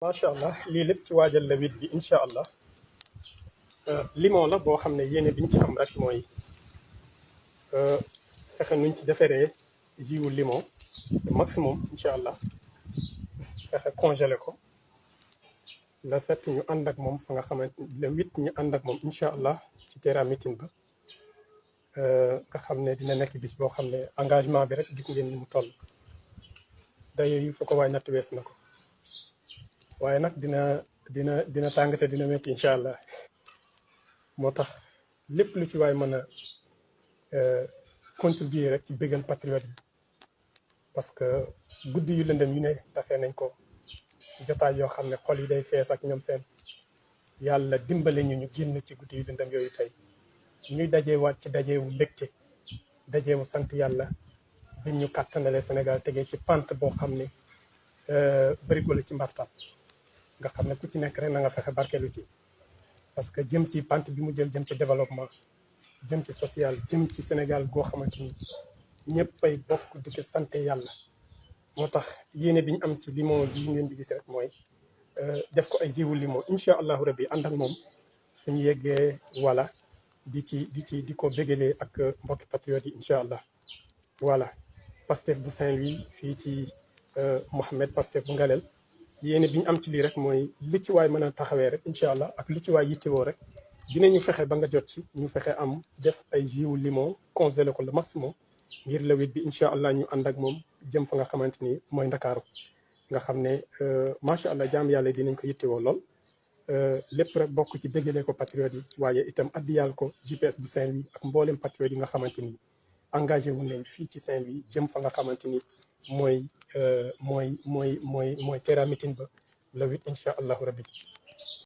macha allah lii lépp ci waajal la wit bi incha allah limon la boo xam ne yéene biñ ci am rek mooy fexe nuñ ci defaree jus wu limon maximum incha allah fexe congelé ko le 7 ñu ànd ak moom fa nga xamante le 8 ñu ànd ak moom incha allah ci terrain meeting ba nga xam ne dina nekk bis boo xam ne engagement bi rek gis ngeen ni mu toll dayo yu fa ko waay natt wees na ko waaye nag dina tàng te dina metti incha allah moo tax lépp lu ci waay mën a contribuer rek ci bégal patriote yi parce que guddi yu lëndëm yu ne tasee nañ ko jotaay yoo xam ne xol yi day fees ak ñoom seen yàlla dimbale ñu génn ci guddi yu lëndëm yooyu tey ñuy dajeewaat ci dajeewu mbégte dajeewu sant yàlla bi ñu kàttanale Sénégal tegee ci pante boo xam ne bërigo la ci mbartal nga xam ne ku ci nekk rek na nga fexe barkeelu ci parce que jëm ci pante bi mu jëm ci développement jëm ci social jëm ci Sénégal goo xamante ni ñëpp ay bokk di ko sant yàlla moo tax yéene bi ñu am ci limon bi ngeen di gis rek mooy def ko ay jiwu limon incha allahu rabbi ànd ak moom suñu yeggee wala di ko bégalee ak mbokki patriote yi incha allah voilà Pastef bu Saint-Louis fii ci Mouhamed Pastef bu Ngalel yéene bi ñu am ci lii rek mooy li ci waay mën a taxawee rek incha allah ak li ci waay yittewoo rek dinañu fexe ba nga jot ci ñu fexe am def ay jiwu limon congelé ko le maximum ngir le 8 bi incha allah ñu ànd ak moom jëm fa nga xamante ni mooy ndakaaru nga xam ne macha allah jaam yàlla dinañ ko yittewoo lool lépp rek bokk ci bégalee ko patriote yi waaye itam addiyal ko GPS bu Saint-Louis ak mboolem patriote yi nga xamante ni engagé wu leen fii ci Saint-Louis jëm fa nga xamante ni mooy terrain meeting ba le 8 incha allahu rabbi